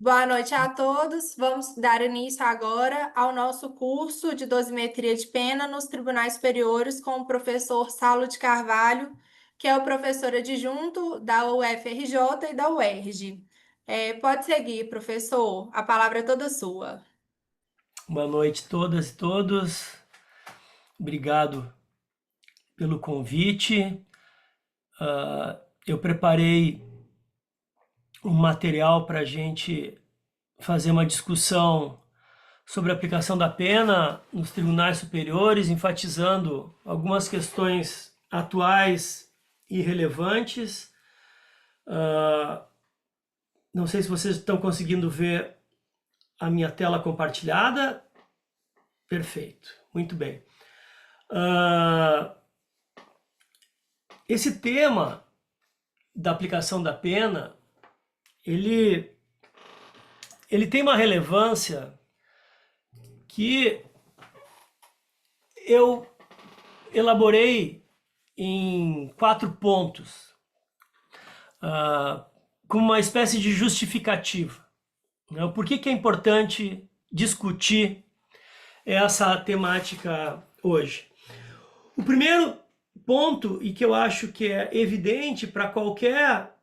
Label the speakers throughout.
Speaker 1: Boa noite a todos. Vamos dar início agora ao nosso curso de dosimetria de pena nos tribunais superiores com o professor Saulo de Carvalho, que é o professor adjunto da UFRJ e da UERJ. Pode seguir, professor. A palavra é toda sua.
Speaker 2: Boa noite todas e todos. Obrigado pelo convite. Eu preparei um material para a gente fazer uma discussão sobre a aplicação da pena nos tribunais superiores, enfatizando algumas questões atuais e relevantes. Não sei se vocês estão conseguindo ver a minha tela compartilhada. Perfeito, muito bem. Esse tema da aplicação da pena, ele tem uma relevância que eu elaborei em 4 pontos, como uma espécie de justificativa. Por que é importante discutir essa temática hoje? O primeiro ponto, e que eu acho que é evidente para qualquer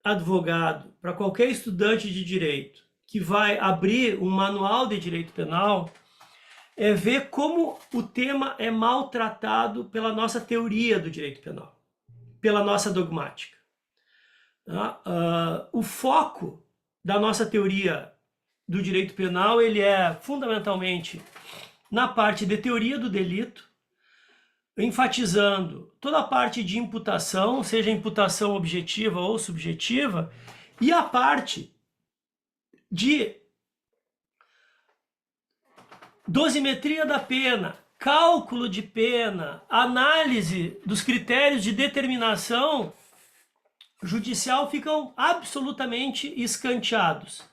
Speaker 2: advogado, para qualquer estudante de direito que vai abrir um manual de direito penal, é ver como o tema é maltratado pela nossa teoria do direito penal, pela nossa dogmática. O foco da nossa teoria do direito penal, ele é fundamentalmente na parte de teoria do delito, enfatizando toda a parte de imputação, seja imputação objetiva ou subjetiva, e a parte de dosimetria da pena, cálculo de pena, análise dos critérios de determinação judicial ficam absolutamente escanteados.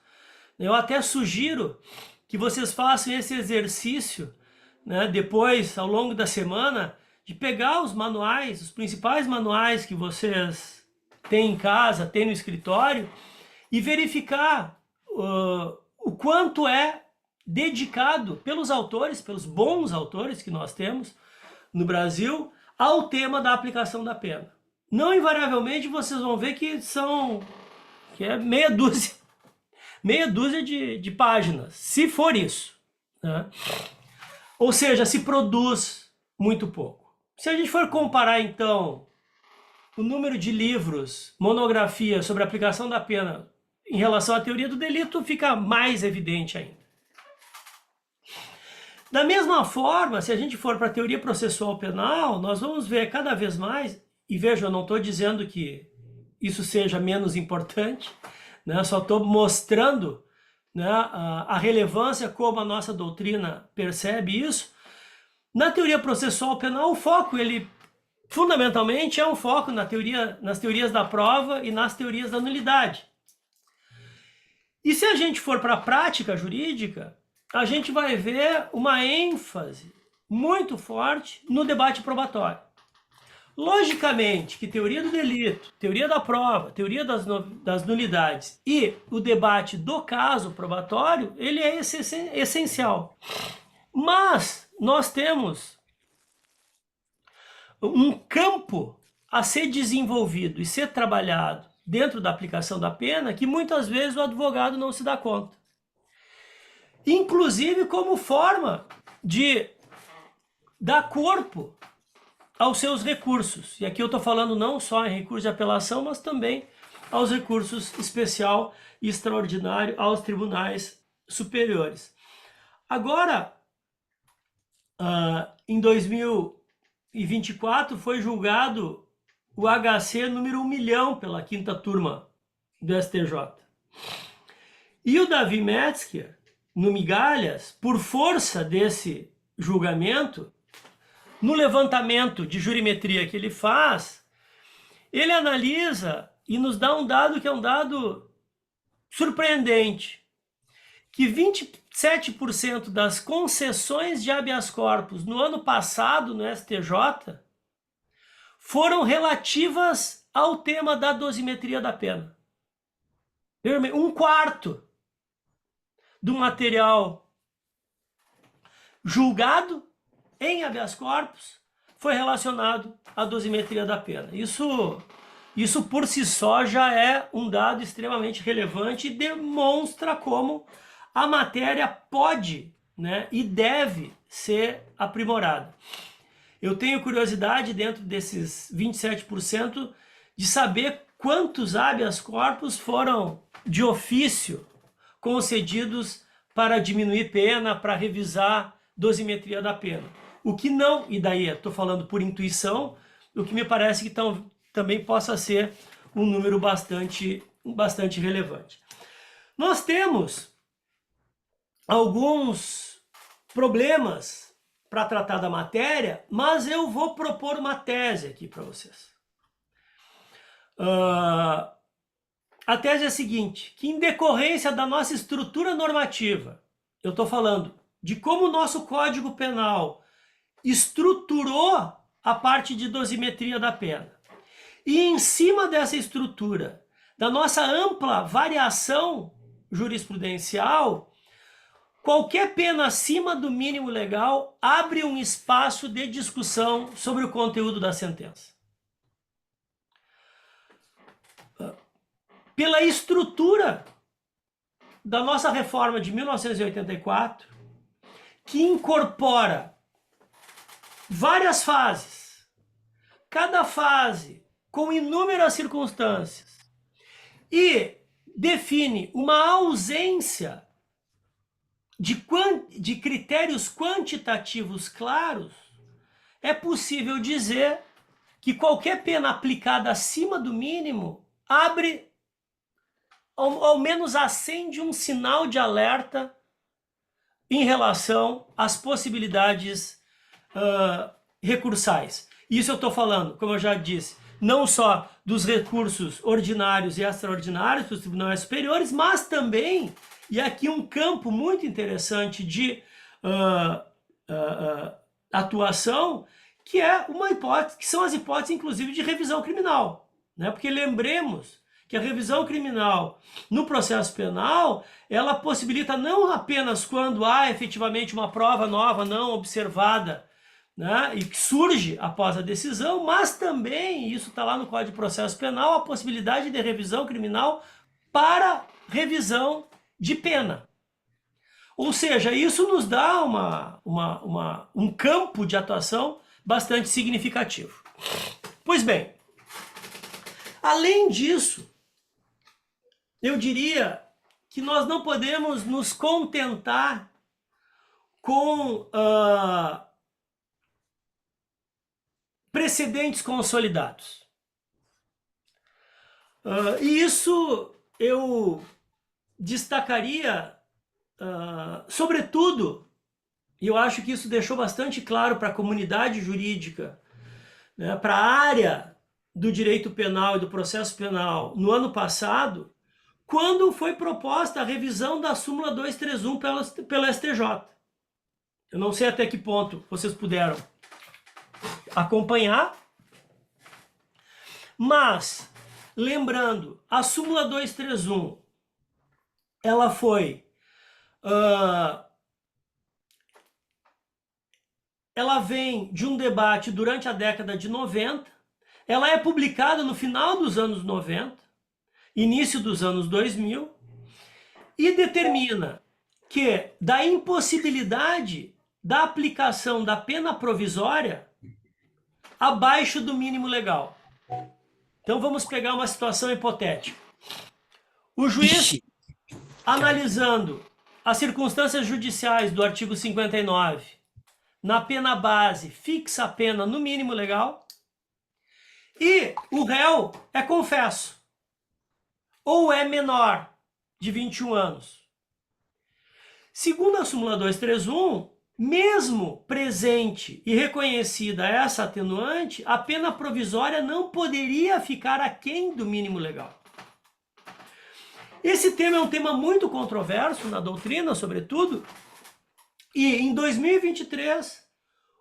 Speaker 2: Eu até sugiro que vocês façam esse exercício, né, depois, ao longo da semana, de pegar os manuais, os principais manuais que vocês têm em casa, têm no escritório, e verificar o quanto é dedicado pelos autores, pelos bons autores que nós temos no Brasil, ao tema da aplicação da pena. Não invariavelmente vocês vão ver que é meia dúzia de páginas, se for isso, né? Ou seja, se produz muito pouco. Se a gente for comparar, então, o número de livros, monografias sobre a aplicação da pena em relação à teoria do delito, fica mais evidente ainda. Da mesma forma, se a gente for para a teoria processual penal, nós vamos ver cada vez mais, e veja, eu não estou dizendo que isso seja menos importante, né? Só estou mostrando, né, a relevância como a nossa doutrina percebe isso. Na teoria processual penal, o foco, ele fundamentalmente é um foco nas teorias da prova e nas teorias da nulidade. E se a gente for para a prática jurídica, a gente vai ver uma ênfase muito forte no debate probatório. Logicamente que teoria do delito, teoria da prova, teoria das nulidades e o debate do caso probatório, ele é essencial. Mas nós temos um campo a ser desenvolvido e ser trabalhado dentro da aplicação da pena que muitas vezes o advogado não se dá conta. Inclusive como forma de dar corpo aos seus recursos. E aqui eu estou falando não só em recurso de apelação, mas também aos recursos especial e extraordinário aos tribunais superiores. Agora, em 2024 foi julgado o HC número 1 milhão pela 5ª turma do STJ. E o Davi Metzger, no Migalhas, por força desse julgamento, no levantamento de jurimetria que ele faz, ele analisa e nos dá um dado que é um dado surpreendente, que 27% das concessões de habeas corpus no ano passado no STJ foram relativas ao tema da dosimetria da pena. Um quarto do material julgado em habeas corpus foi relacionado à dosimetria da pena. Isso por si só já é um dado extremamente relevante e demonstra como a matéria pode, né, e deve ser aprimorada. Eu tenho curiosidade, dentro desses 27%, de saber quantos habeas corpus foram de ofício concedidos para diminuir pena, para revisar dosimetria da pena. O que não, e daí estou falando por intuição, o que me parece que também possa ser um número bastante relevante. Nós temos alguns problemas para tratar da matéria, mas eu vou propor uma tese aqui para vocês. A tese é a seguinte, que em decorrência da nossa estrutura normativa, eu estou falando de como o nosso Código Penal estruturou a parte de dosimetria da pena. E em cima dessa estrutura, da nossa ampla variação jurisprudencial, qualquer pena acima do mínimo legal abre um espaço de discussão sobre o conteúdo da sentença. Pela estrutura da nossa reforma de 1984, que incorpora várias fases, cada fase com inúmeras circunstâncias, e define uma ausência de critérios quantitativos claros, é possível dizer que qualquer pena aplicada acima do mínimo abre, ao menos acende um sinal de alerta em relação às possibilidades recursais. Isso eu estou falando, como eu já disse, não só dos recursos ordinários e extraordinários para os tribunais superiores, mas também, e aqui um campo muito interessante de atuação, que é uma hipótese, que são as hipóteses, inclusive, de revisão criminal, né? Porque lembremos que a revisão criminal no processo penal, ela possibilita não apenas quando há efetivamente uma prova nova não observada, né, e que surge após a decisão, mas também, isso está lá no Código de Processo Penal, a possibilidade de revisão criminal para revisão de pena. Ou seja, isso nos dá um campo de atuação bastante significativo. Pois bem, além disso, eu diria que nós não podemos nos contentar com precedentes consolidados. E isso eu destacaria, sobretudo, e eu acho que isso deixou bastante claro para a comunidade jurídica, né, para a área do direito penal e do processo penal no ano passado, quando foi proposta a revisão da súmula 231 pelo STJ. Eu não sei até que ponto vocês puderam acompanhar, mas, lembrando, a súmula 231, ela foi, ela vem de um debate durante a década de 90, ela é publicada no final dos anos 90, início dos anos 2000, e determina que da impossibilidade da aplicação da pena provisória abaixo do mínimo legal. Então vamos pegar uma situação hipotética. O juiz, analisando as circunstâncias judiciais do artigo 59, na pena base, fixa a pena no mínimo legal, e o réu é confesso, ou é menor de 21 anos. Segundo a súmula 231, mesmo presente e reconhecida essa atenuante, a pena provisória não poderia ficar aquém do mínimo legal. Esse tema é um tema muito controverso na doutrina, sobretudo, e em 2023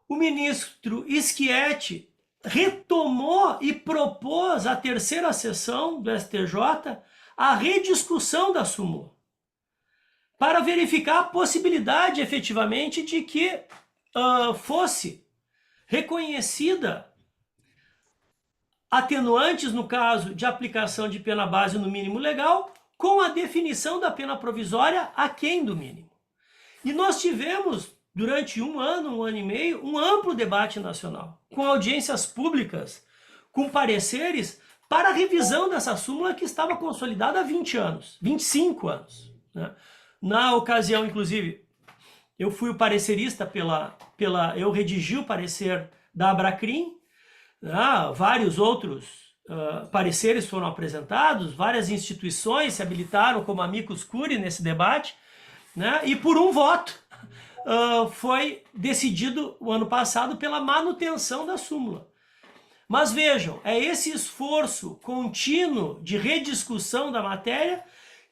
Speaker 2: o ministro Schietti retomou e propôs à terceira sessão do STJ a rediscussão da súmula. para verificar a possibilidade efetivamente de que fosse reconhecida atenuantes no caso de aplicação de pena base no mínimo legal, com a definição da pena provisória aquém do mínimo. E nós tivemos, durante um ano e meio, um amplo debate nacional, com audiências públicas, com pareceres para a revisão dessa súmula que estava consolidada há 20 anos, 25 anos. Né? Na ocasião, inclusive, eu fui o parecerista eu redigi o parecer da Abracrim, vários outros pareceres foram apresentados, várias instituições se habilitaram como amicus curiae nesse debate, né? E por um voto foi decidido o ano passado pela manutenção da súmula. Mas vejam, é esse esforço contínuo de rediscussão da matéria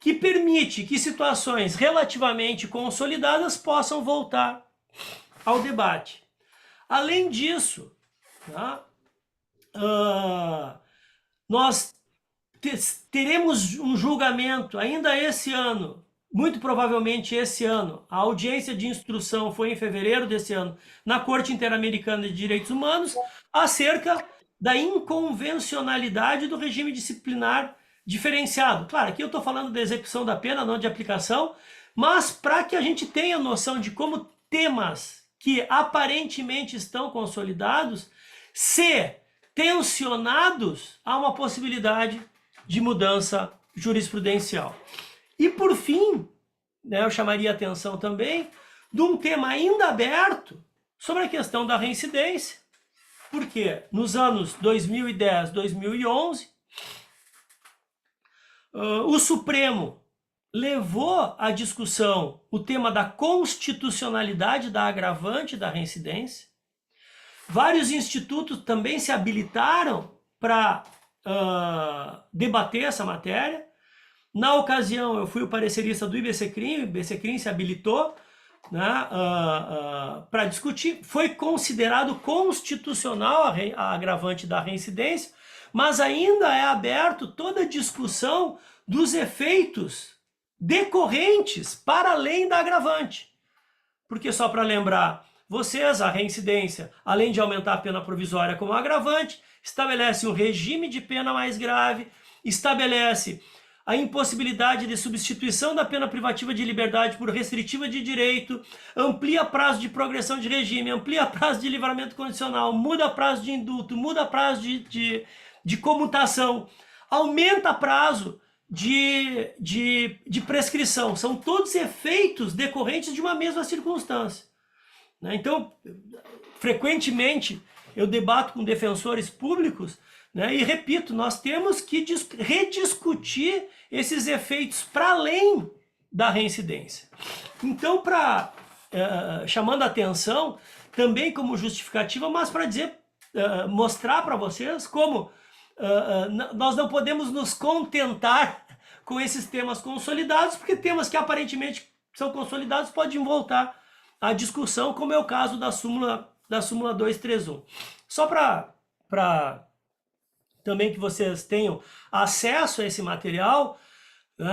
Speaker 2: que permite que situações relativamente consolidadas possam voltar ao debate. Além disso, tá? Nós teremos um julgamento ainda esse ano, muito provavelmente esse ano. A audiência de instrução foi em fevereiro desse ano, na Corte Interamericana de Direitos Humanos, acerca da inconvencionalidade do regime disciplinar diferenciado. Claro, aqui eu estou falando da execução da pena, não de aplicação, mas para que a gente tenha noção de como temas que aparentemente estão consolidados, se tensionados, há uma possibilidade de mudança jurisprudencial. E por fim, né, eu chamaria a atenção também de um tema ainda aberto sobre a questão da reincidência, porque nos anos 2010, 2011, o Supremo levou à discussão o tema da constitucionalidade da agravante da reincidência. Vários institutos também se habilitaram para debater essa matéria. Na ocasião, eu fui o parecerista do IBCCRIM, o IBCCRIM se habilitou, né, para discutir. Foi considerado constitucional a agravante da reincidência, mas ainda é aberto toda a discussão dos efeitos decorrentes para além da agravante. Porque, só para lembrar vocês, a reincidência, além de aumentar a pena provisória como agravante, estabelece um regime de pena mais grave, estabelece a impossibilidade de substituição da pena privativa de liberdade por restritiva de direito, amplia prazo de progressão de regime, amplia prazo de livramento condicional, muda prazo de indulto, muda prazo de comutação, aumenta prazo de prescrição. São todos efeitos decorrentes de uma mesma circunstância. Então, frequentemente, eu debato com defensores públicos, né, e repito, nós temos que rediscutir esses efeitos para além da reincidência. Então, chamando a atenção, também como justificativa, mas para mostrar para vocês como nós não podemos nos contentar com esses temas consolidados, porque temas que aparentemente são consolidados podem voltar à discussão, como é o caso da súmula 231. Só para também que vocês tenham acesso a esse material, né,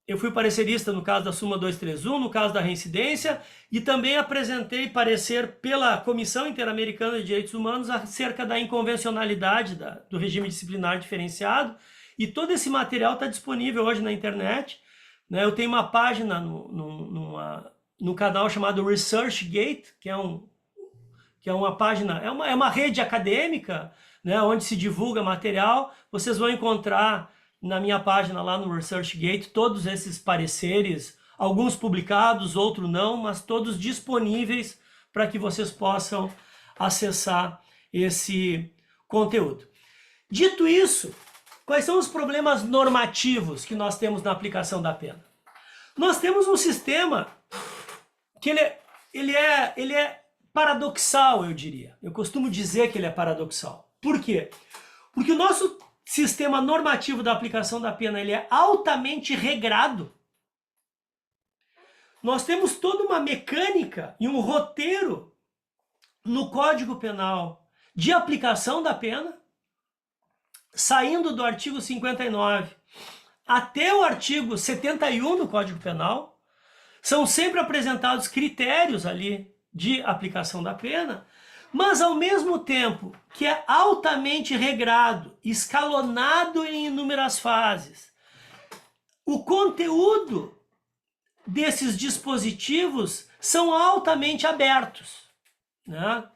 Speaker 2: eu fui parecerista no caso da súmula 231, no caso da reincidência, e também apresentei parecer pela Comissão Interamericana de Direitos Humanos acerca da inconvencionalidade do regime disciplinar diferenciado, e todo esse material está disponível hoje na internet, né? Eu tenho uma página no canal chamado ResearchGate, que é uma página, é uma rede acadêmica, né, onde se divulga material. Vocês vão encontrar na minha página lá no ResearchGate todos esses pareceres, alguns publicados, outros não, mas todos disponíveis para que vocês possam acessar esse conteúdo. Dito isso, quais são os problemas normativos que nós temos na aplicação da pena? Nós temos um sistema que ele é paradoxal, eu diria. Eu costumo dizer que ele é paradoxal. Por quê? Porque o nosso sistema normativo da aplicação da pena ele é altamente regrado. Nós temos toda uma mecânica e um roteiro no Código Penal de aplicação da pena, saindo do artigo 59 até o artigo 71 do Código Penal, são sempre apresentados critérios ali de aplicação da pena, mas ao mesmo tempo que é altamente regrado, escalonado em inúmeras fases, o conteúdo desses dispositivos são altamente abertos, né?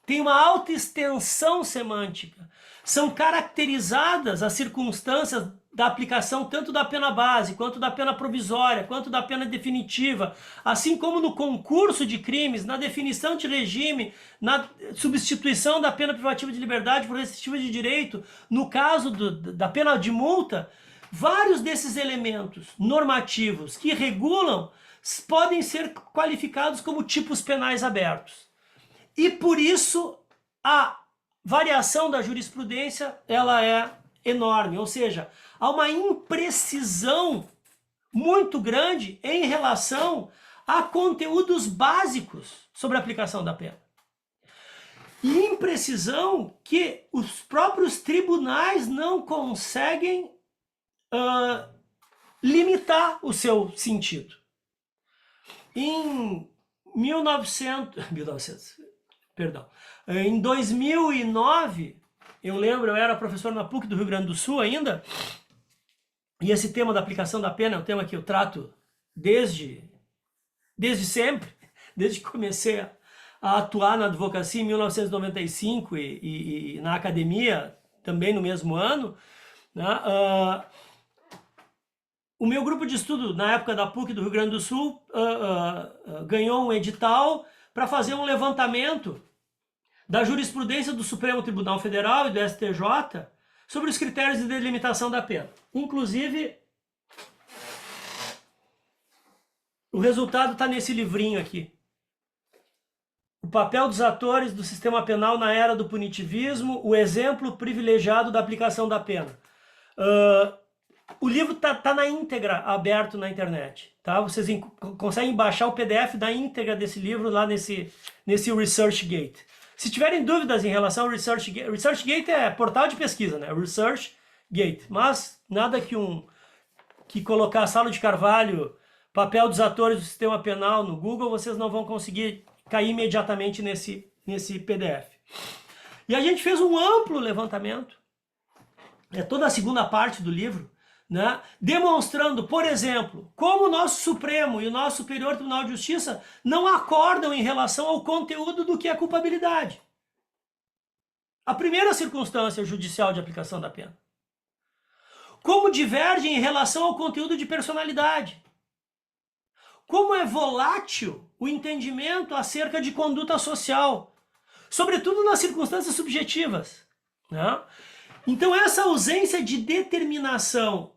Speaker 2: Tem uma alta extensão semântica. São caracterizadas as circunstâncias da aplicação tanto da pena base, quanto da pena provisória, quanto da pena definitiva, assim como no concurso de crimes, na definição de regime, na substituição da pena privativa de liberdade por restritiva de direito, no caso da pena de multa. Vários desses elementos normativos que regulam podem ser qualificados como tipos penais abertos. E por isso a variação da jurisprudência ela é enorme, ou seja, há uma imprecisão muito grande em relação a conteúdos básicos sobre a aplicação da pena. E imprecisão que os próprios tribunais não conseguem limitar o seu sentido. Em 2009, eu lembro, eu era professor na PUC do Rio Grande do Sul ainda, e esse tema da aplicação da pena é um tema que eu trato desde sempre, desde que comecei a atuar na advocacia em 1995 e na academia também no mesmo ano, né? O meu grupo de estudo, na época da PUC do Rio Grande do Sul, ganhou um edital para fazer um levantamento da jurisprudência do Supremo Tribunal Federal e do STJ sobre os critérios de delimitação da pena. Inclusive, o resultado está nesse livrinho aqui. O papel dos atores do sistema penal na era do punitivismo, o exemplo privilegiado da aplicação da pena. O livro tá na íntegra aberto na internet, tá? Vocês conseguem baixar o PDF da íntegra desse livro lá nesse ResearchGate. Se tiverem dúvidas em relação ao ResearchGate, ResearchGate é portal de pesquisa, né? ResearchGate, mas nada que colocar Salo de Carvalho, papel dos atores do sistema penal no Google, vocês não vão conseguir cair imediatamente nesse PDF. E a gente fez um amplo levantamento, toda a segunda parte do livro, né, demonstrando, por exemplo, como o nosso Supremo e o nosso Superior Tribunal de Justiça não acordam em relação ao conteúdo do que é culpabilidade. A primeira circunstância judicial de aplicação da pena. Como divergem em relação ao conteúdo de personalidade. Como é volátil o entendimento acerca de conduta social, sobretudo nas circunstâncias subjetivas, né? Então essa ausência de determinação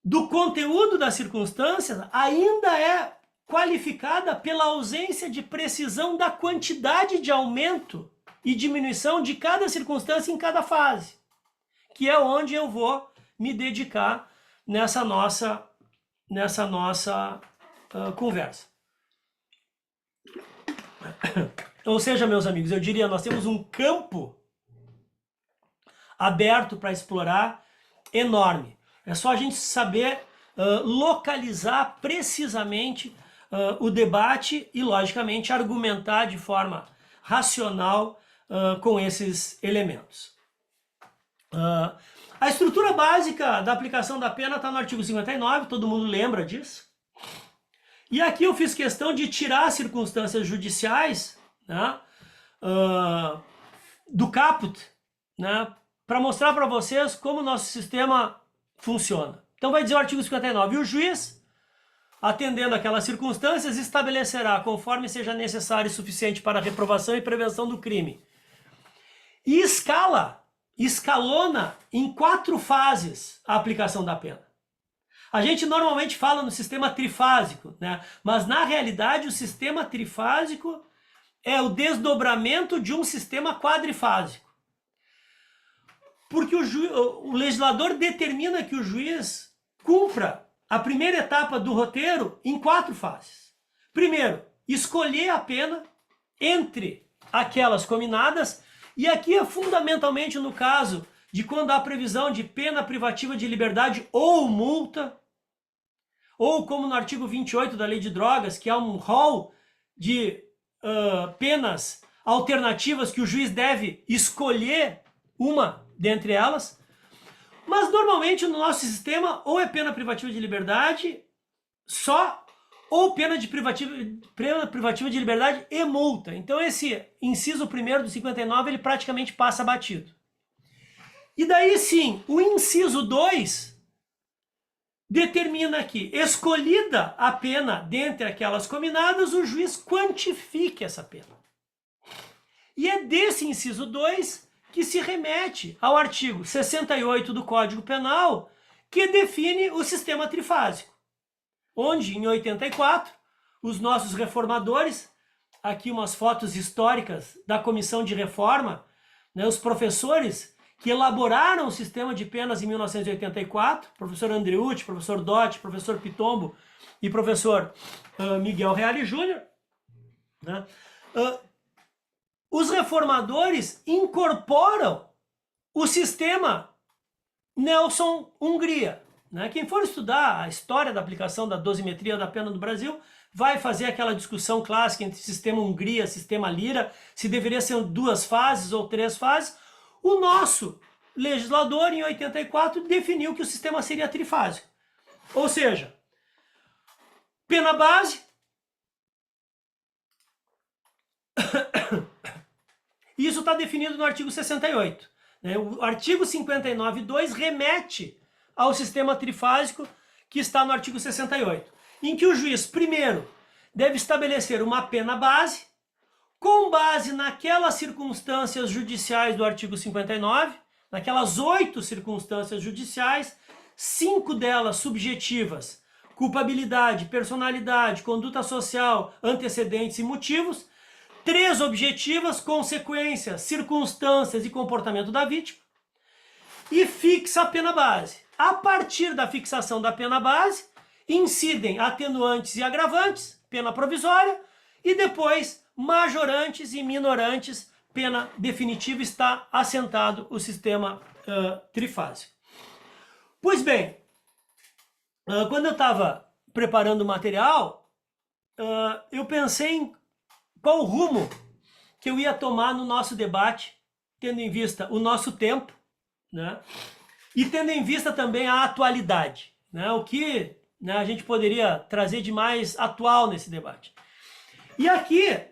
Speaker 2: do conteúdo das circunstâncias ainda é qualificada pela ausência de precisão da quantidade de aumento e diminuição de cada circunstância em cada fase, que é onde eu vou me dedicar nessa nossa conversa. Ou seja, meus amigos, eu diria, nós temos um campo aberto para explorar enorme. É só a gente saber localizar precisamente o debate e, logicamente, argumentar de forma racional com esses elementos. A estrutura básica da aplicação da pena está no artigo 59, todo mundo lembra disso. E aqui eu fiz questão de tirar as circunstâncias judiciais, né, do caput, né, para mostrar para vocês como o nosso sistema funciona. Então vai dizer o artigo 59, e o juiz, atendendo aquelas circunstâncias, estabelecerá, conforme seja necessário e suficiente para a reprovação e prevenção do crime. E escalona em 4 fases a aplicação da pena. A gente normalmente fala no sistema trifásico, né? Mas na realidade o sistema trifásico é o desdobramento de um sistema quadrifásico. Porque o legislador determina que o juiz cumpra a primeira etapa do roteiro em 4 fases. Primeiro, escolher a pena entre aquelas cominadas, e aqui é fundamentalmente no caso de quando há previsão de pena privativa de liberdade ou multa, ou como no artigo 28 da Lei de Drogas, que há um rol de penas alternativas que o juiz deve escolher uma dentre elas. Mas normalmente no nosso sistema ou é pena privativa de liberdade só, ou pena privativa de liberdade e multa. Então esse inciso 1º do 59 ele praticamente passa batido. E daí sim, o inciso 2 determina que, escolhida a pena dentre aquelas cominadas, o juiz quantifique essa pena. E é desse inciso 2 que se remete ao artigo 68 do Código Penal, que define o sistema trifásico, onde em 84 os nossos reformadores, aqui umas fotos históricas da Comissão de Reforma, né, os professores que elaboraram o sistema de penas em 1984, professor Andreucci, professor Dotti, professor Pitombo e professor Miguel Reale Júnior, né? Os reformadores incorporam o sistema Nelson-Hungria. Né? Quem for estudar a história da aplicação da dosimetria da pena no Brasil vai fazer aquela discussão clássica entre sistema Hungria e sistema Lira, se deveria ser 2 fases ou 3 fases. O nosso legislador, em 84, definiu que o sistema seria trifásico. Ou seja, pena base, isso está definido no artigo 68. Né? O artigo 59.2 remete ao sistema trifásico que está no artigo 68, em que o juiz, primeiro, deve estabelecer uma pena base, com base naquelas circunstâncias judiciais do artigo 59, naquelas 8 circunstâncias judiciais, 5 delas subjetivas, culpabilidade, personalidade, conduta social, antecedentes e motivos, 3 objetivas, consequências, circunstâncias e comportamento da vítima, e fixa a pena base. A partir da fixação da pena base, incidem atenuantes e agravantes, pena provisória, e depois majorantes e minorantes, pena definitiva. Está assentado o sistema trifásico. Pois bem, quando eu estava preparando o material, eu pensei em qual rumo que eu ia tomar no nosso debate, tendo em vista o nosso tempo, né? E tendo em vista também a atualidade, né? O que, né, a gente poderia trazer de mais atual nesse debate. E aqui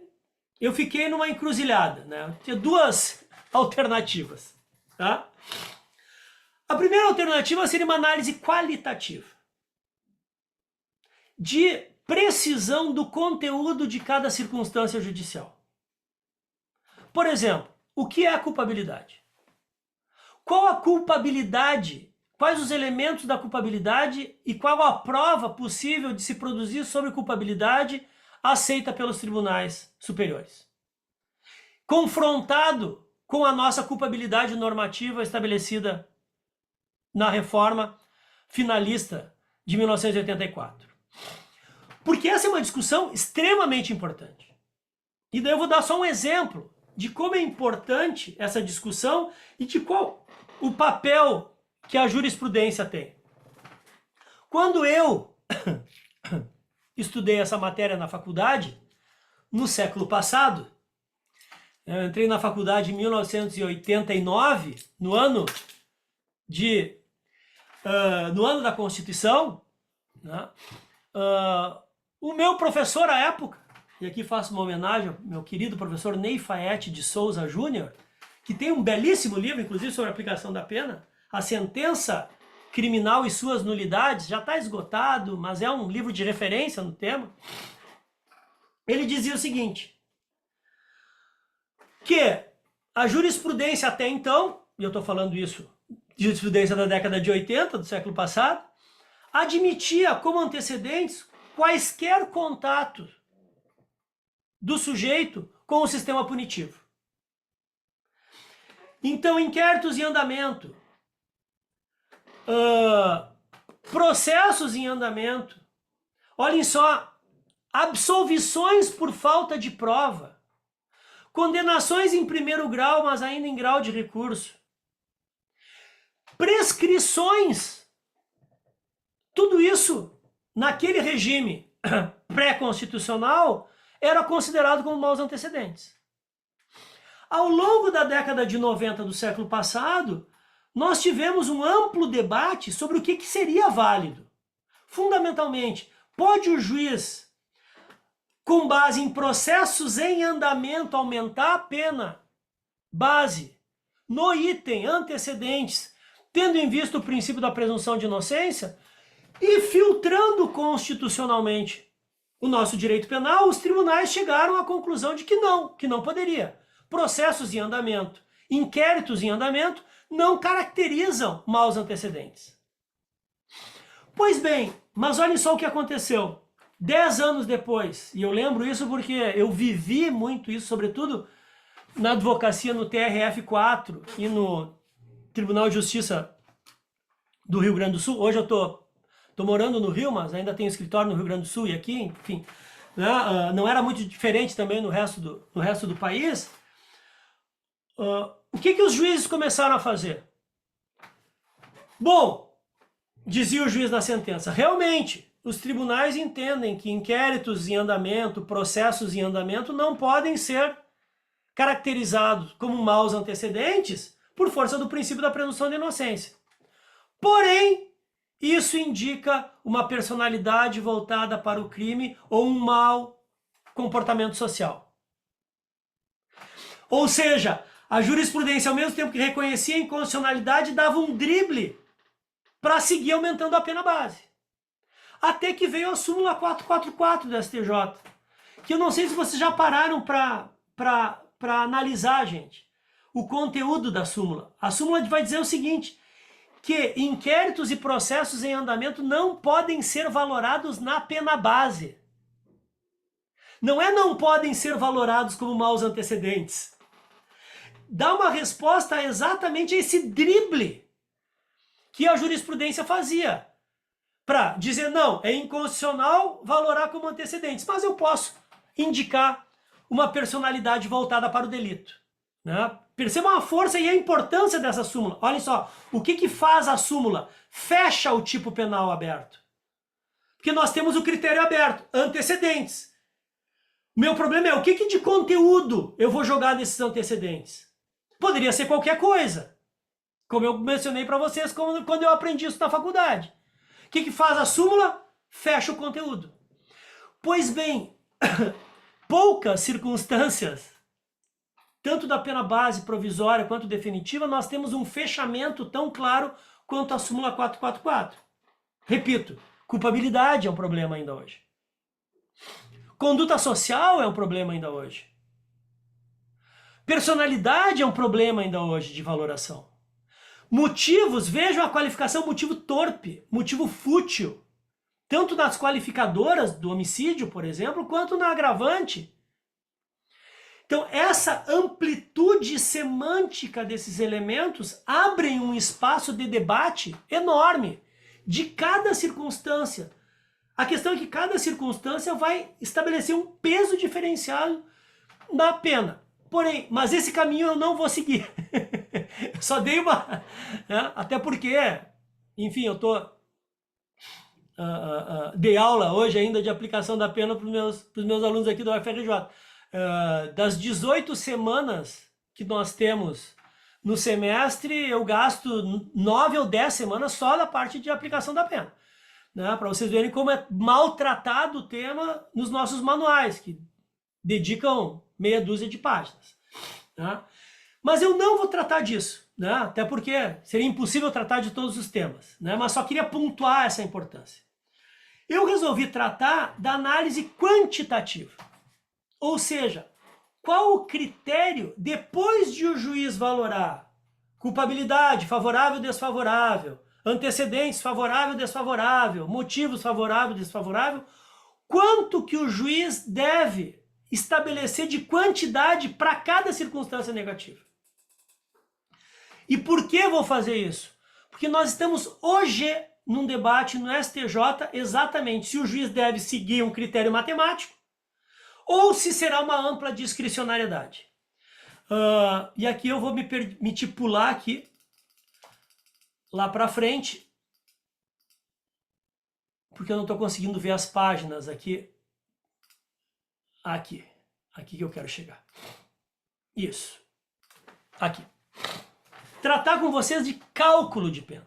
Speaker 2: eu fiquei numa encruzilhada, né? Tinha 2 alternativas, tá? A primeira alternativa seria uma análise qualitativa, de precisão do conteúdo de cada circunstância judicial. Por exemplo, o que é a culpabilidade? Qual a culpabilidade? Quais os elementos da culpabilidade e qual a prova possível de se produzir sobre culpabilidade aceita pelos tribunais superiores? Confrontado com a nossa culpabilidade normativa estabelecida na reforma finalista de 1984. Porque essa é uma discussão extremamente importante. E daí eu vou dar só um exemplo de como é importante essa discussão e de qual o papel que a jurisprudência tem. Quando eu estudei essa matéria na faculdade, no século passado, eu entrei na faculdade em 1989, no ano da Constituição, né? O meu professor à época, e aqui faço uma homenagem ao meu querido professor Ney Faete de Souza Júnior, que tem um belíssimo livro, inclusive, sobre a aplicação da pena, A Sentença Criminal e Suas Nulidades, já está esgotado, mas é um livro de referência no tema. Ele dizia o seguinte, que a jurisprudência até então, e eu estou falando isso, jurisprudência da década de 80, do século passado, admitia como antecedentes quaisquer contatos do sujeito com o sistema punitivo. Então, inquéritos em andamento, processos em andamento, olhem só, absolvições por falta de prova, condenações em primeiro grau, mas ainda em grau de recurso, prescrições. Tudo isso, naquele regime pré-constitucional, era considerado como maus antecedentes. Ao longo da década de 90 do século passado, nós tivemos um amplo debate sobre o que seria válido. Fundamentalmente, pode o juiz, com base em processos em andamento, aumentar a pena base no item antecedentes, tendo em vista o princípio da presunção de inocência e filtrando constitucionalmente o nosso direito penal, os tribunais chegaram à conclusão de que não poderia. Processos em andamento, inquéritos em andamento não caracterizam maus antecedentes. Pois bem, mas olhem só o que aconteceu. 10 anos depois, e eu lembro isso porque eu vivi muito isso, sobretudo na advocacia no TRF4 e no Tribunal de Justiça do Rio Grande do Sul. Hoje eu tô morando no Rio, mas ainda tenho escritório no Rio Grande do Sul e aqui, enfim, né? Não era muito diferente também no resto do país. O que os juízes começaram a fazer? Bom, dizia o juiz na sentença, realmente, os tribunais entendem que inquéritos em andamento, processos em andamento não podem ser caracterizados como maus antecedentes por força do princípio da presunção de inocência. Porém, isso indica uma personalidade voltada para o crime ou um mau comportamento social. Ou seja, a jurisprudência, ao mesmo tempo que reconhecia a inconstitucionalidade, dava um drible para seguir aumentando a pena base. Até que veio a súmula 444 do STJ, que eu não sei se vocês já pararam para analisar, gente, o conteúdo da súmula. A súmula vai dizer o seguinte, que inquéritos e processos em andamento não podem ser valorados na pena base. Não podem ser valorados como maus antecedentes. Dá uma resposta exatamente a esse drible que a jurisprudência fazia. Para dizer, não, é inconstitucional valorar como antecedentes, mas eu posso indicar uma personalidade voltada para o delito. Né? Percebam a força e a importância dessa súmula. Olhem só, o que faz a súmula? Fecha o tipo penal aberto. Porque nós temos o critério aberto, antecedentes. Meu problema é o que de conteúdo eu vou jogar nesses antecedentes. Poderia ser qualquer coisa, como eu mencionei para vocês quando eu aprendi isso na faculdade. O que faz a súmula? Fecha o conteúdo. Pois bem, poucas circunstâncias, tanto da pena base provisória quanto definitiva, nós temos um fechamento tão claro quanto a súmula 444. Repito, culpabilidade é um problema ainda hoje. Conduta social é um problema ainda hoje. Personalidade é um problema ainda hoje de valoração. Motivos, vejam a qualificação motivo torpe, motivo fútil, tanto nas qualificadoras do homicídio, por exemplo, quanto na agravante. Então, essa amplitude semântica desses elementos abrem um espaço de debate enorme de cada circunstância. A questão é que cada circunstância vai estabelecer um peso diferenciado na pena. Porém, mas esse caminho eu não vou seguir. Eu só dei uma... Né? Até porque, enfim, eu dei aula hoje ainda de aplicação da pena para os meus alunos aqui do UFRJ. Das 18 semanas que nós temos no semestre, eu gasto 9 ou 10 semanas só na parte de aplicação da pena. Né? Para vocês verem como é maltratado o tema nos nossos manuais, que dedicam meia dúzia de páginas. Né? Mas eu não vou tratar disso, né? Até porque seria impossível tratar de todos os temas, né? Mas só queria pontuar essa importância. Eu resolvi tratar da análise quantitativa, ou seja, qual o critério depois de o juiz valorar culpabilidade, favorável ou desfavorável, antecedentes, favorável ou desfavorável, motivos favorável ou desfavorável, quanto que o juiz deve estabelecer de quantidade para cada circunstância negativa. E por que vou fazer isso? Porque nós estamos hoje num debate no STJ exatamente se o juiz deve seguir um critério matemático ou se será uma ampla discricionariedade. E aqui eu vou me permitir pular aqui lá para frente, porque eu não estou conseguindo ver as páginas aqui. Aqui que eu quero chegar. Isso. Aqui. Tratar com vocês de cálculo de pena.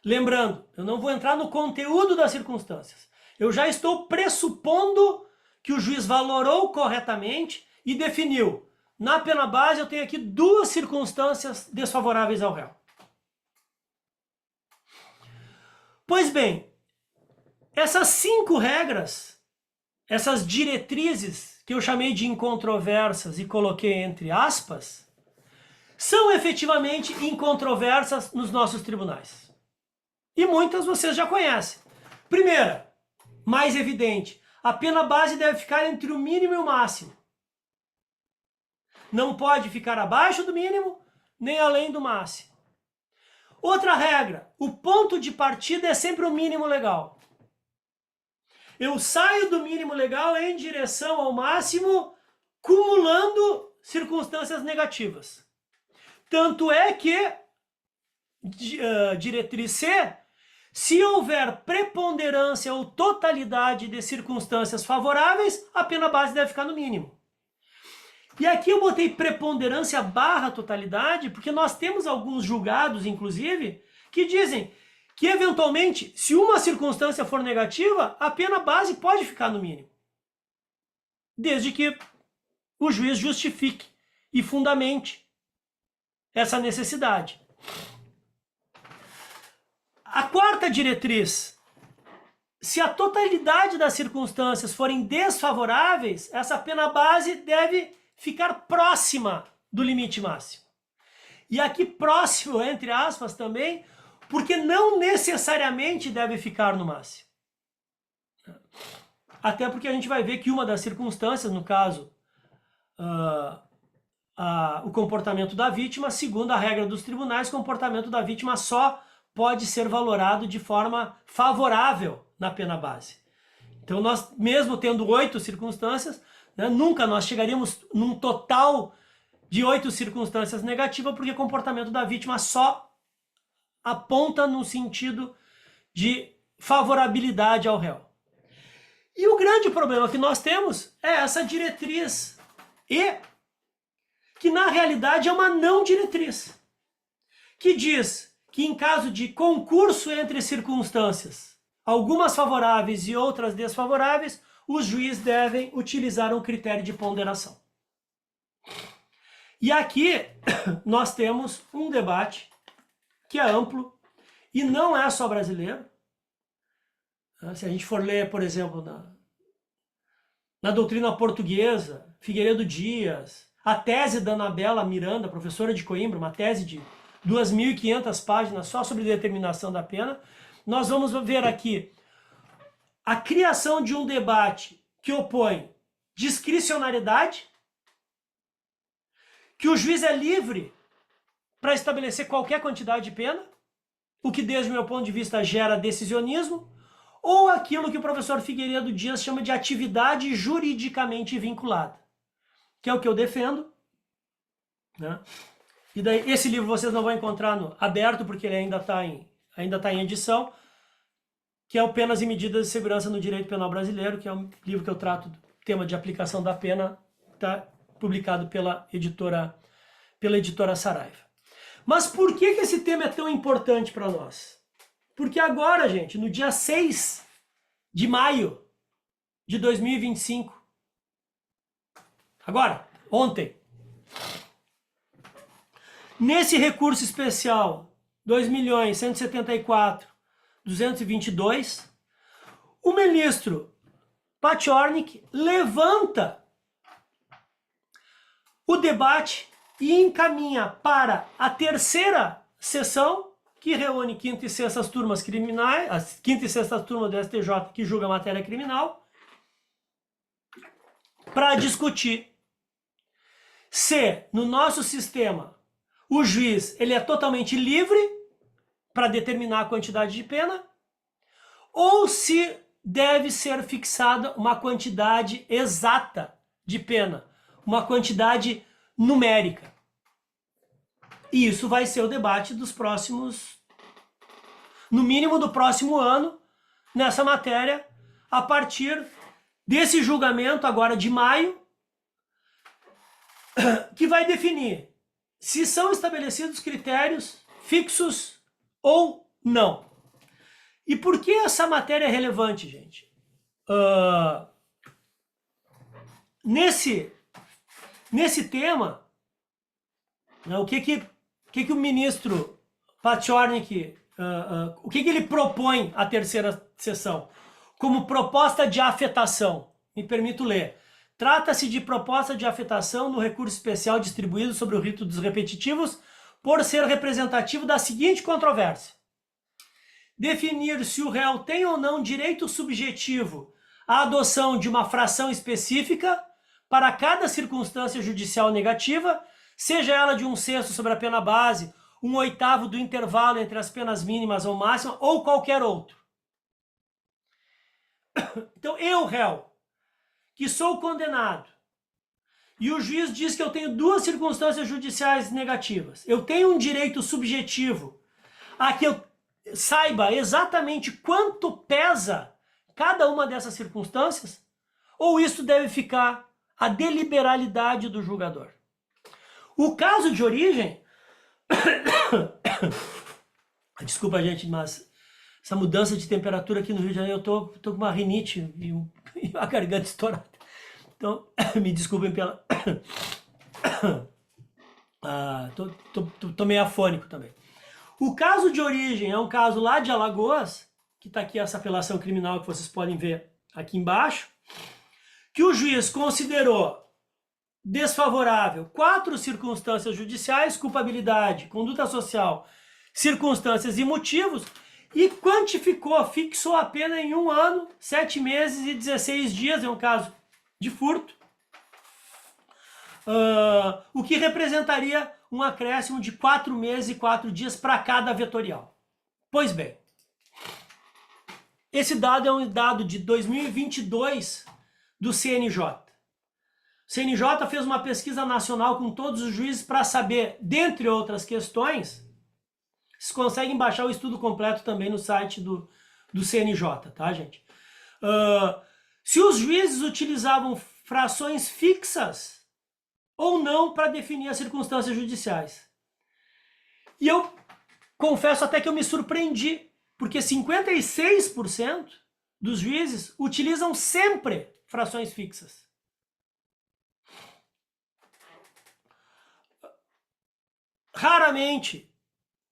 Speaker 2: Lembrando, eu não vou entrar no conteúdo das circunstâncias. Eu já estou pressupondo que o juiz valorou corretamente e definiu. Na pena base eu tenho aqui duas circunstâncias desfavoráveis ao réu. Pois bem, essas 5 regras, essas diretrizes que eu chamei de incontroversas e coloquei entre aspas, são efetivamente incontroversas nos nossos tribunais. E muitas vocês já conhecem. Primeira, mais evidente, a pena base deve ficar entre o mínimo e o máximo. Não pode ficar abaixo do mínimo, nem além do máximo. Outra regra, o ponto de partida é sempre o mínimo legal. Eu saio do mínimo legal em direção ao máximo, cumulando circunstâncias negativas. Tanto é que, diretriz C, se houver preponderância ou totalidade de circunstâncias favoráveis, a pena base deve ficar no mínimo. E aqui eu botei preponderância barra totalidade, porque nós temos alguns julgados, inclusive, que dizem que, eventualmente, se uma circunstância for negativa, a pena base pode ficar no mínimo. Desde que o juiz justifique e fundamente essa necessidade. A quarta diretriz, se a totalidade das circunstâncias forem desfavoráveis, essa pena base deve ficar próxima do limite máximo. E aqui próximo, entre aspas, também, porque não necessariamente deve ficar no máximo. Até porque a gente vai ver que uma das circunstâncias, no caso, o comportamento da vítima, segundo a regra dos tribunais, o comportamento da vítima só pode ser valorado de forma favorável na pena base. Então nós, mesmo tendo 8 circunstâncias, né, nunca nós chegaríamos num total de 8 circunstâncias negativas, porque o comportamento da vítima só aponta no sentido de favorabilidade ao réu. E o grande problema que nós temos é essa diretriz E, que na realidade é uma não diretriz, que diz que em caso de concurso entre circunstâncias, algumas favoráveis e outras desfavoráveis, os juízes devem utilizar um critério de ponderação. E aqui nós temos um debate que é amplo e não é só brasileiro. Se a gente for ler, por exemplo, na doutrina portuguesa, Figueiredo Dias, a tese da Anabela Miranda, professora de Coimbra, uma tese de 2.500 páginas só sobre determinação da pena, nós vamos ver aqui a criação de um debate que opõe discricionariedade, que o juiz é livre para estabelecer qualquer quantidade de pena, o que desde o meu ponto de vista gera decisionismo, ou aquilo que o professor Figueiredo Dias chama de atividade juridicamente vinculada, que é o que eu defendo, né? E daí, esse livro vocês não vão encontrar aberto, porque ele ainda está em edição, que é o Penas e Medidas de Segurança no Direito Penal Brasileiro, que é um livro que eu trato do tema de aplicação da pena, está publicado pela editora Saraiva. Mas por que esse tema é tão importante para nós? Porque agora, gente, no dia 6 de maio de 2025, agora, ontem, nesse recurso especial 2.174.222, o ministro Pachornik levanta o debate e encaminha para a terceira sessão, que reúne quinta e sexta turmas criminais, as quinta e sexta turmas do STJ que julga a matéria criminal, para discutir se no nosso sistema o juiz ele é totalmente livre para determinar a quantidade de pena, ou se deve ser fixada uma quantidade exata de pena, uma quantidade numérica. E isso vai ser o debate dos próximos, no mínimo do próximo ano, nessa matéria, a partir desse julgamento agora de maio, que vai definir se são estabelecidos critérios fixos ou não. E por que essa matéria é relevante, gente? Nesse tema, né, o que o ministro Pachornik, o que ele propõe à terceira sessão? Como proposta de afetação. Me permito ler. Trata-se de proposta de afetação no recurso especial distribuído sobre o rito dos repetitivos por ser representativo da seguinte controvérsia. Definir se o réu tem ou não direito subjetivo à adoção de uma fração específica para cada circunstância judicial negativa, seja ela de 1/6 sobre a pena base, 1/8 do intervalo entre as penas mínimas ou máximas, ou qualquer outro. Então, eu, réu, que sou condenado, e o juiz diz que eu tenho 2 circunstâncias judiciais negativas, eu tenho um direito subjetivo a que eu saiba exatamente quanto pesa cada uma dessas circunstâncias, ou isso deve ficar à deliberalidade do julgador? O caso de origem... Desculpa, gente, mas essa mudança de temperatura aqui no Rio de Janeiro, eu tô com uma rinite e a garganta estourada. Então, me desculpem pela... tô meio afônico também. O caso de origem é um caso lá de Alagoas, que está aqui essa apelação criminal que vocês podem ver aqui embaixo, que o juiz considerou desfavorável 4 circunstâncias judiciais: culpabilidade, conduta social, circunstâncias e motivos, e quantificou, fixou a pena em 1 ano, 7 meses e 16 dias, é um caso de furto, o que representaria um acréscimo de 4 meses e 4 dias para cada vetorial. Pois bem, esse dado é um dado de 2022 do CNJ. O CNJ fez uma pesquisa nacional com todos os juízes para saber, dentre outras questões, vocês conseguem baixar o estudo completo também no site do CNJ, tá, gente? Se os juízes utilizavam frações fixas ou não para definir as circunstâncias judiciais. E eu confesso até que eu me surpreendi, porque 56% dos juízes utilizam sempre frações fixas. Raramente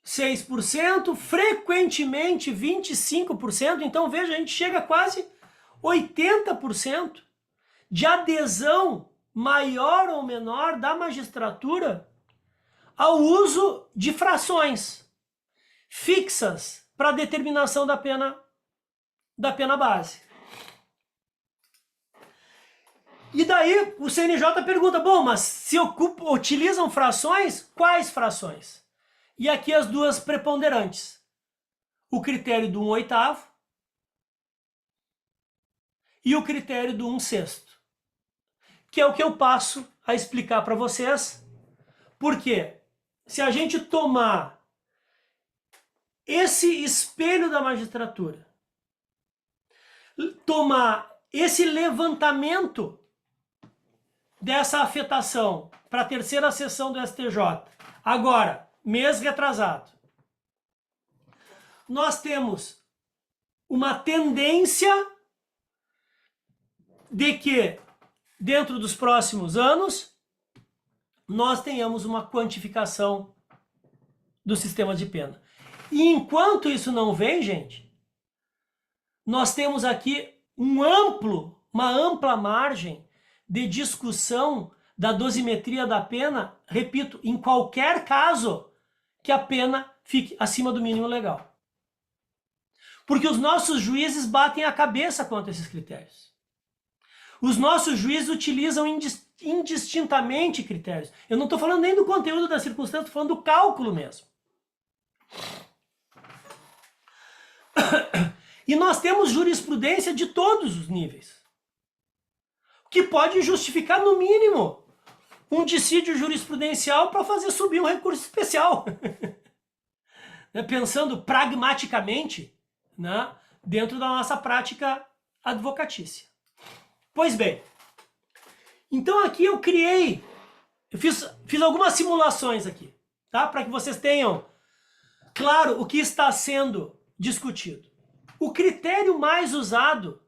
Speaker 2: 6%, frequentemente 25%, então veja, a gente chega a quase 80% de adesão maior ou menor da magistratura ao uso de frações fixas para determinação da pena base. E daí o CNJ pergunta, bom, mas se utilizam frações, quais frações? E aqui as 2 preponderantes. O critério do 1/8 e o critério do 1/6, que é o que eu passo a explicar para vocês. Porque se a gente tomar esse espelho da magistratura, tomar esse levantamento dessa afetação para a terceira sessão do STJ, agora, mês retrasado, nós temos uma tendência de que, dentro dos próximos anos, nós tenhamos uma quantificação do sistema de pena. E enquanto isso não vem, gente, nós temos aqui uma ampla margem de discussão da dosimetria da pena, repito, em qualquer caso que a pena fique acima do mínimo legal. Porque os nossos juízes batem a cabeça quanto a esses critérios. Os nossos juízes utilizam indistintamente critérios. Eu não estou falando nem do conteúdo da circunstância, estou falando do cálculo mesmo. E nós temos jurisprudência de todos os níveis, que pode justificar, no mínimo, um dissídio jurisprudencial para fazer subir um recurso especial. Pensando pragmaticamente, né, dentro da nossa prática advocatícia. Pois bem, então aqui eu fiz algumas simulações aqui, tá? Para que vocês tenham claro o que está sendo discutido. O critério mais usado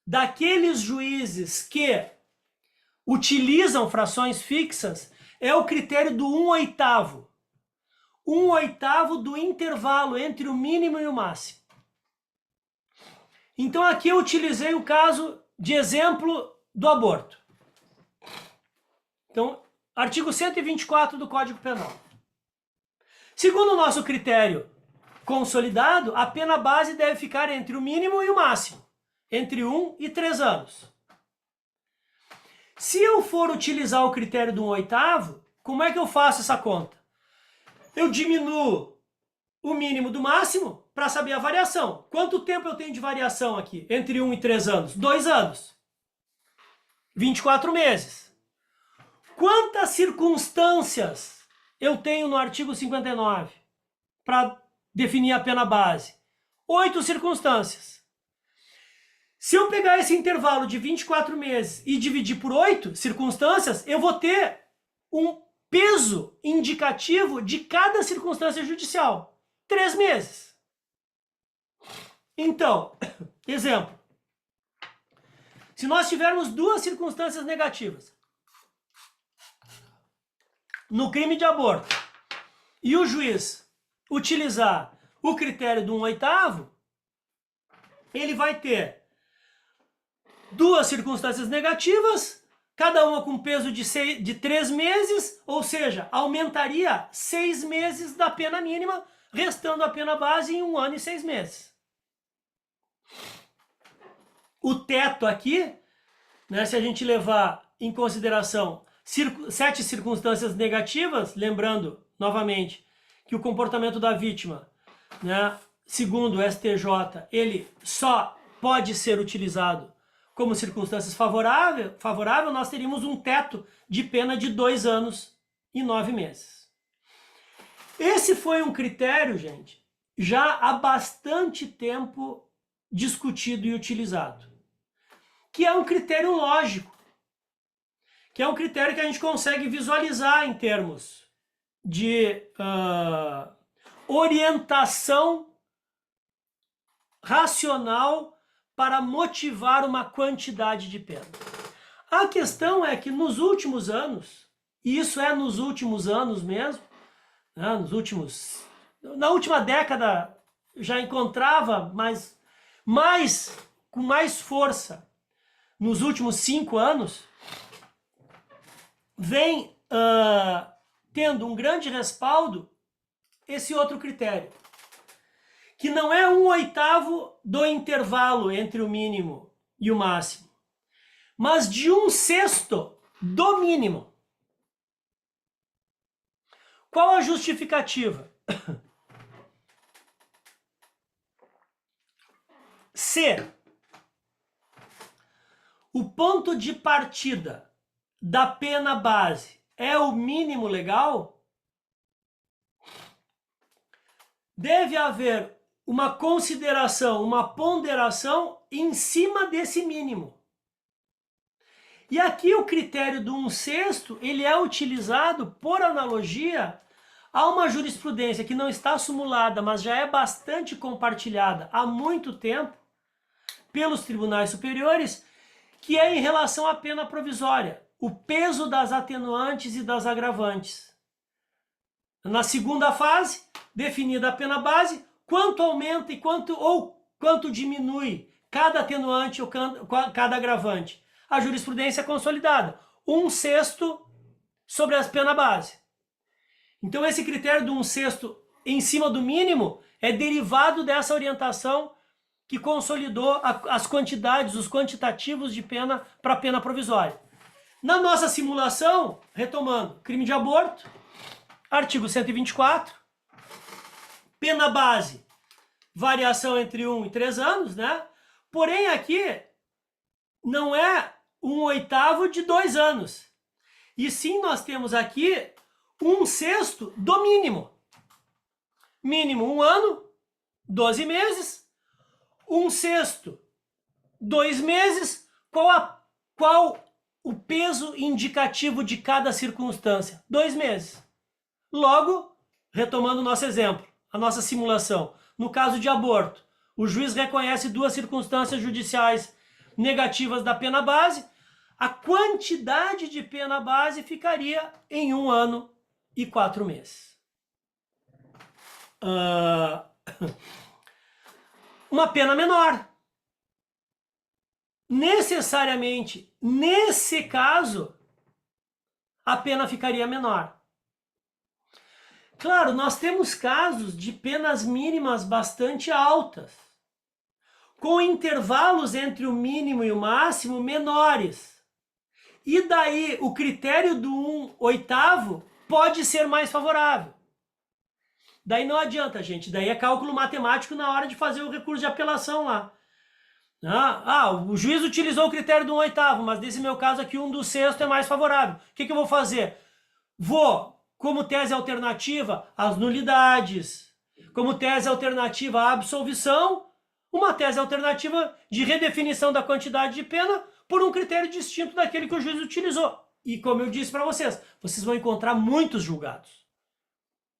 Speaker 2: daqueles juízes que utilizam frações fixas é o critério do 1/8. 1/8 do intervalo entre o mínimo e o máximo. Então aqui eu utilizei o caso de exemplo do aborto. Então, artigo 124 do Código Penal. Segundo o nosso critério consolidado, a pena base deve ficar entre o mínimo e o máximo, entre 1 e 3 anos. Se eu for utilizar o critério do 1/8, como é que eu faço essa conta? Eu diminuo o mínimo do máximo para saber a variação. Quanto tempo eu tenho de variação aqui? Entre 1 e 3 anos? 2 anos. 24 meses. Quantas circunstâncias eu tenho no artigo 59 para definir a pena base? 8 circunstâncias. Se eu pegar esse intervalo de 24 meses e dividir por 8 circunstâncias, eu vou ter um peso indicativo de cada circunstância judicial. 3 meses. Então, exemplo. Se nós tivermos 2 circunstâncias negativas no crime de aborto e o juiz utilizar o critério do 1/8, ele vai ter 2 circunstâncias negativas, cada uma com peso de 3 meses, ou seja, aumentaria 6 meses da pena mínima, restando a pena base em 1 ano e 6 meses. O teto aqui, né, se a gente levar em consideração 7 circunstâncias negativas, lembrando novamente que o comportamento da vítima, né, segundo o STJ, ele só pode ser utilizado como circunstâncias favorável, nós teríamos um teto de pena de 2 anos e 9 meses. Esse foi um critério, gente, já há bastante tempo discutido e utilizado, que é um critério lógico, que é um critério que a gente consegue visualizar em termos de orientação racional para motivar uma quantidade de pena. A questão é que nos últimos anos, e isso é nos últimos anos mesmo, né, na última década já encontrava, mas com mais força, nos últimos 5 anos, vem tendo um grande respaldo esse outro critério, que não é 1/8 do intervalo entre o mínimo e o máximo, mas de 1/6 do mínimo. Qual a justificativa? Se o ponto de partida da pena base é o mínimo legal, deve haver uma consideração, uma ponderação em cima desse mínimo. E aqui o critério do 1/6, ele é utilizado por analogia a uma jurisprudência que não está sumulada, mas já é bastante compartilhada há muito tempo pelos tribunais superiores, que é em relação à pena provisória, o peso das atenuantes e das agravantes. Na segunda fase, definida a pena base, quanto aumenta e quanto diminui cada atenuante ou cada agravante. A jurisprudência é consolidada, 1/6 sobre a pena base. Então esse critério do 1/6 em cima do mínimo é derivado dessa orientação que consolidou as quantidades, os quantitativos de pena para pena provisória. Na nossa simulação, retomando, crime de aborto, artigo 124, pena base, variação entre 1 e 3 anos, né? Porém aqui não é 1/8 de 2 anos. E sim, nós temos aqui 1/6 do mínimo. Mínimo 1 ano, 12 meses. 1/6, 2 meses. Qual o peso indicativo de cada circunstância? 2 meses. Logo, retomando o nosso exemplo, a nossa simulação. No caso de aborto, o juiz reconhece 2 circunstâncias judiciais negativas da pena base. A quantidade de pena base ficaria em 1 ano e 4 meses. Uma pena menor. Necessariamente, nesse caso, a pena ficaria menor. Claro, nós temos casos de penas mínimas bastante altas, com intervalos entre o mínimo e o máximo menores. E daí o critério do 1/8 pode ser mais favorável. Daí não adianta, gente. Daí é cálculo matemático na hora de fazer o recurso de apelação lá. O juiz utilizou o critério do 1/8, mas nesse meu caso aqui 1/6 é mais favorável. O que eu vou fazer? Vou, como tese alternativa, as nulidades. Como tese alternativa, a absolvição. Uma tese alternativa de redefinição da quantidade de pena por um critério distinto daquele que o juiz utilizou. E como eu disse para vocês vão encontrar muitos julgados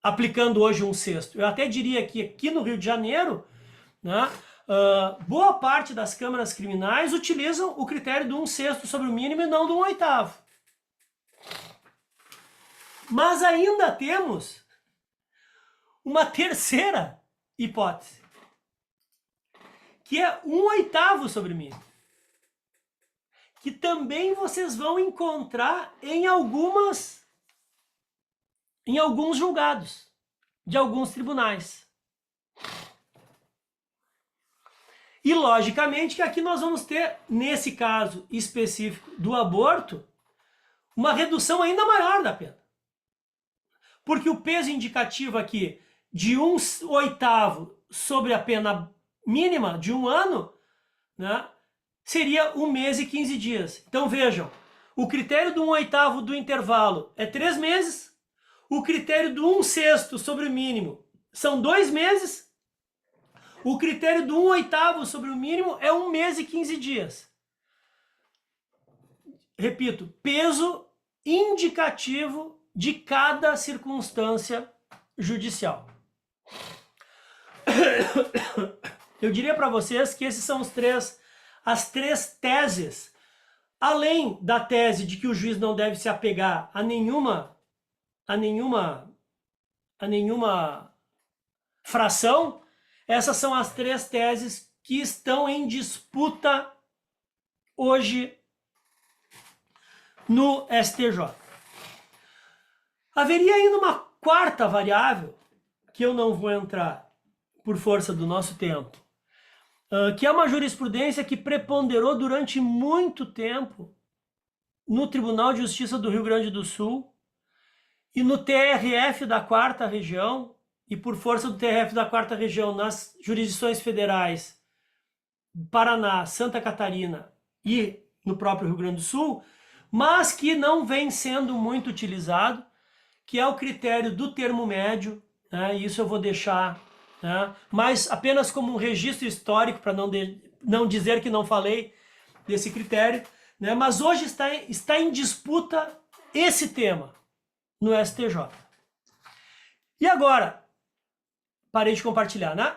Speaker 2: aplicando hoje 1/6. Eu até diria que aqui no Rio de Janeiro, né, boa parte das câmaras criminais utilizam o critério do 1/6 sobre o mínimo e não do 1/8. Mas ainda temos uma terceira hipótese, que é 1/8 sobre o mínimo, que também vocês vão encontrar em alguns julgados de alguns tribunais. E logicamente que aqui nós vamos ter, nesse caso específico do aborto, uma redução ainda maior da pena. Porque o peso indicativo aqui de 1/8 sobre a pena mínima de 1 ano, né, seria 1 mês e 15 dias. Então vejam, o critério do 1/8 do intervalo é 3 meses, o critério do 1/6 sobre o mínimo são 2 meses, o critério do 1/8 sobre o mínimo é 1 mês e 15 dias. Repito, peso indicativo de cada circunstância judicial. Eu diria para vocês que esses são as três teses, além da tese de que o juiz não deve se apegar a nenhuma fração. Essas são as 3 teses que estão em disputa hoje no STJ. Haveria ainda uma quarta variável, que eu não vou entrar por força do nosso tempo, que é uma jurisprudência que preponderou durante muito tempo no Tribunal de Justiça do Rio Grande do Sul e no TRF da 4ª Região, e por força do TRF da 4ª Região nas jurisdições federais Paraná, Santa Catarina e no próprio Rio Grande do Sul, mas que não vem sendo muito utilizado, que é o critério do termo médio, né? Isso eu vou deixar, né, mas apenas como um registro histórico, para não dizer que não falei desse critério, né? Mas hoje está em disputa esse tema no STJ. E agora, parei de compartilhar, né?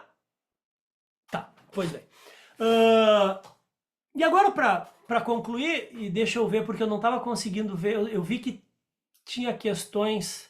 Speaker 2: Tá, pois bem. E agora, para concluir, e deixa eu ver, porque eu não estava conseguindo ver, eu vi que tinha questões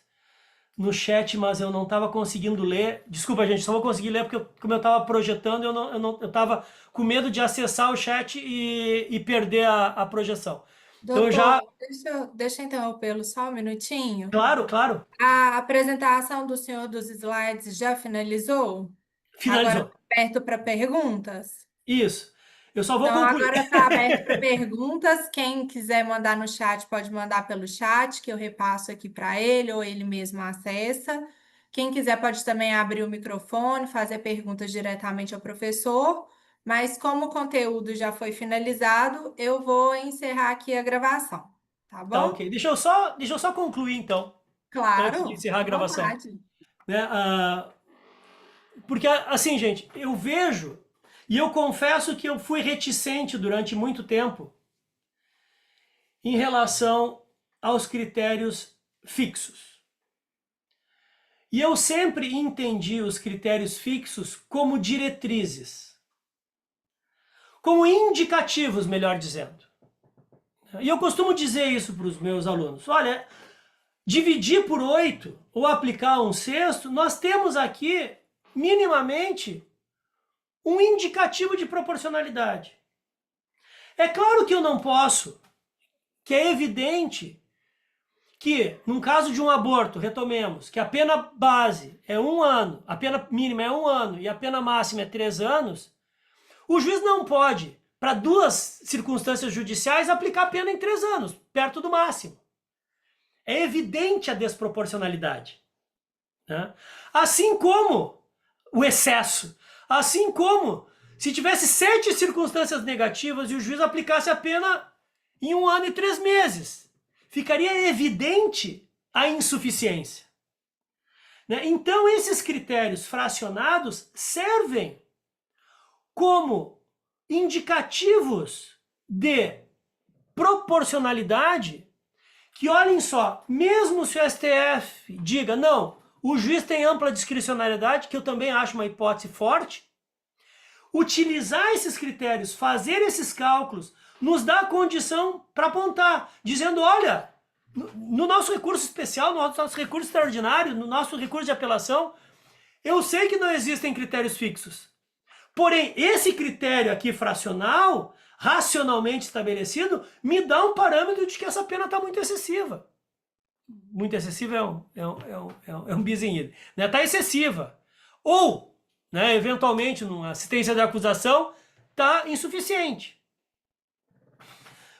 Speaker 2: no chat, mas eu não estava conseguindo ler. Desculpa, gente, só vou conseguir ler porque como eu estava projetando, eu estava com medo de acessar o chat e perder a projeção.
Speaker 1: Doutor,
Speaker 2: então
Speaker 1: deixa eu interrompê-lo só um minutinho.
Speaker 2: Claro, claro.
Speaker 1: A apresentação do senhor dos slides já finalizou?
Speaker 2: Finalizou.
Speaker 1: Agora está aberto para perguntas?
Speaker 2: Isso. Eu só vou
Speaker 1: Então,
Speaker 2: concluir.
Speaker 1: agora está aberto para perguntas. Quem quiser mandar no chat, pode mandar pelo chat, que eu repasso aqui para ele, ou ele mesmo acessa. Quem quiser pode também abrir o microfone, fazer perguntas diretamente ao professor. Mas como o conteúdo já foi finalizado, eu vou encerrar aqui a gravação. Tá
Speaker 2: Tá,
Speaker 1: bom?
Speaker 2: ok. Deixa eu só concluir, então, antes de
Speaker 1: Claro,
Speaker 2: encerrar a
Speaker 1: à
Speaker 2: gravação.
Speaker 1: vontade.
Speaker 2: Né? Porque, assim, gente, eu vejo, e eu confesso que eu fui reticente durante muito tempo em relação aos critérios fixos. E eu sempre entendi os critérios fixos como diretrizes, como indicativos, melhor dizendo. E eu costumo dizer isso para os meus alunos. Olha, dividir por 8 ou aplicar um sexto, nós temos aqui, minimamente, um indicativo de proporcionalidade. É claro que eu não posso, que é evidente que, num caso de um aborto, retomemos, que a pena base é 1 ano, a pena mínima é 1 ano e a pena máxima é 3 anos, o juiz não pode, para 2 circunstâncias judiciais, aplicar a pena em 3 anos, perto do máximo. É evidente a desproporcionalidade. Né? Assim como o excesso. Assim como se tivesse 7 circunstâncias negativas e o juiz aplicasse a pena em 1 ano e 3 meses. Ficaria evidente a insuficiência. Né? Então, esses critérios fracionados servem como indicativos de proporcionalidade que, olhem só, mesmo se o STF diga, não, o juiz tem ampla discricionariedade, que eu também acho uma hipótese forte, utilizar esses critérios, fazer esses cálculos, nos dá a condição para apontar, dizendo, olha, no nosso recurso especial, no nosso recurso extraordinário, no nosso recurso de apelação, eu sei que não existem critérios fixos. Porém, esse critério aqui fracional, racionalmente estabelecido, me dá um parâmetro de que essa pena está muito excessiva. Muito excessiva é um bis em ida. Né? Está excessiva. Ou, né, eventualmente, numa assistência de acusação, está insuficiente.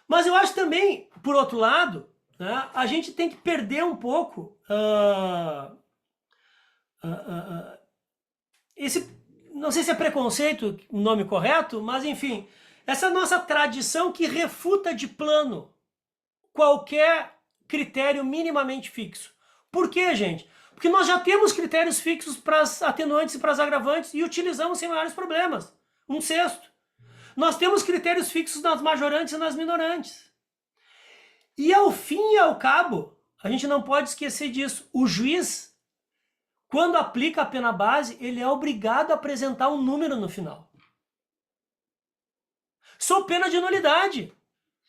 Speaker 2: Mas eu acho também, por outro lado, né, a gente tem que perder um pouco esse, não sei se é preconceito o nome correto, mas enfim, essa nossa tradição que refuta de plano qualquer critério minimamente fixo. Por quê, gente? Porque nós já temos critérios fixos para as atenuantes e para as agravantes e utilizamos sem maiores problemas. 1/6. Nós temos critérios fixos nas majorantes e nas minorantes. E ao fim e ao cabo, a gente não pode esquecer disso. O juiz, quando aplica a pena base, ele é obrigado a apresentar um número no final. Sob pena de nulidade.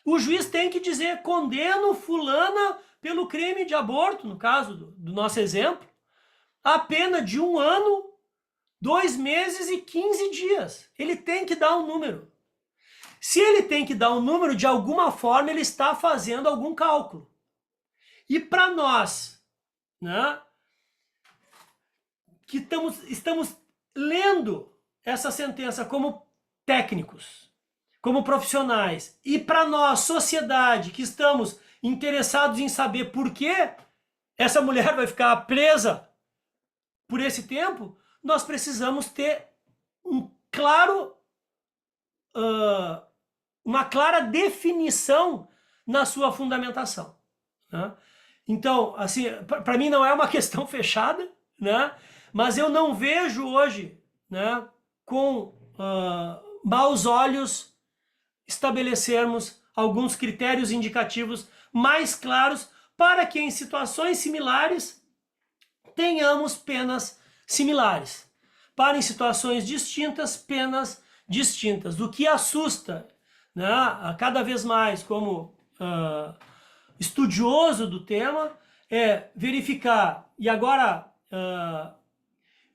Speaker 2: O juiz tem que dizer, condeno fulana pelo crime de aborto, no caso do nosso exemplo, a pena de 1 ano, 2 meses e 15 dias. Ele tem que dar um número. Se ele tem que dar um número, de alguma forma ele está fazendo algum cálculo. E para nós, né, que estamos lendo essa sentença como técnicos, como profissionais, e para nós, sociedade, que estamos interessados em saber por que essa mulher vai ficar presa por esse tempo, nós precisamos ter uma clara definição na sua fundamentação. Né? Então, assim, para mim não é uma questão fechada, né? Mas eu não vejo hoje, né, com maus olhos estabelecermos alguns critérios indicativos mais claros para que em situações similares tenhamos penas similares. Para em situações distintas, penas distintas. O que assusta, né, cada vez mais como estudioso do tema é verificar, e agora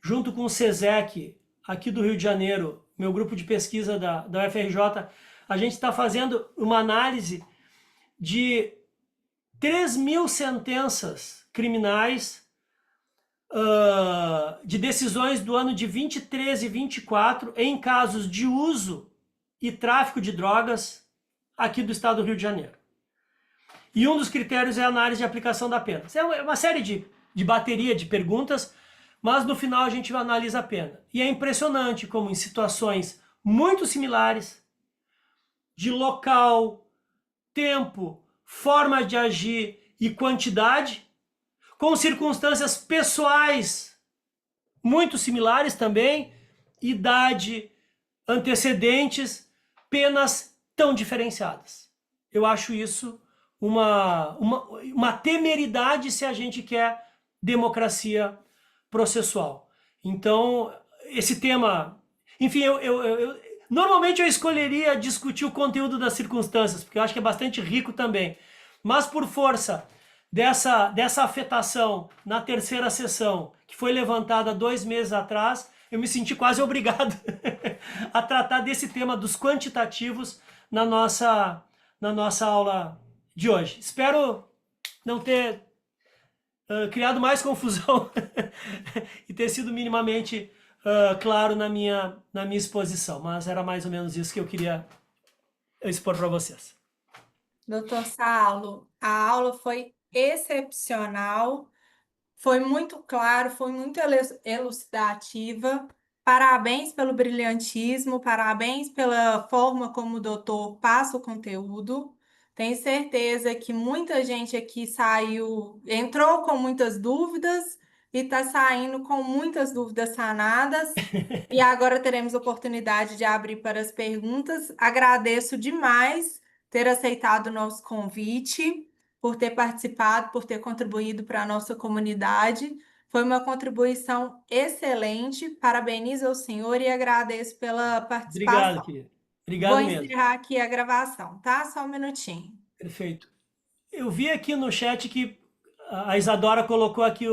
Speaker 2: junto com o SESEC aqui do Rio de Janeiro, meu grupo de pesquisa da UFRJ, a gente está fazendo uma análise de 3.000 sentenças criminais de decisões do ano de 23 e 24 em casos de uso e tráfico de drogas aqui do estado do Rio de Janeiro. E um dos critérios é a análise de aplicação da pena. Isso é uma série de bateria de perguntas, mas no final a gente analisa a pena. E é impressionante como em situações muito similares, de local, tempo, forma de agir e quantidade, com circunstâncias pessoais muito similares também, idade, antecedentes, penas tão diferenciadas. Eu acho isso uma temeridade se a gente quer democracia processual. Então, esse tema... Enfim, normalmente eu escolheria discutir o conteúdo das circunstâncias, porque eu acho que é bastante rico também. Mas por força dessa afetação na terceira sessão, que foi levantada 2 meses atrás, eu me senti quase obrigado a tratar desse tema dos quantitativos na nossa aula de hoje. Espero não ter criado mais confusão e ter sido minimamente claro na minha exposição, mas era mais ou menos isso que eu queria expor para vocês.
Speaker 1: Doutor Saulo, a aula foi excepcional, foi muito claro, foi muito elucidativa. Parabéns pelo brilhantismo, parabéns pela forma como o doutor passa o conteúdo. Tenho certeza que muita gente aqui saiu, entrou com muitas dúvidas e está saindo com muitas dúvidas sanadas. E agora teremos oportunidade de abrir para as perguntas. Agradeço demais ter aceitado o nosso convite, por ter participado, por ter contribuído para a nossa comunidade. Foi uma contribuição excelente. Parabenizo ao senhor e agradeço pela
Speaker 2: Obrigado,
Speaker 1: participação.
Speaker 2: querido.
Speaker 1: Vou
Speaker 2: Obrigado mesmo.
Speaker 1: encerrar aqui a gravação, tá? Só um minutinho.
Speaker 2: Perfeito. Eu vi aqui no chat que a Isadora colocou aqui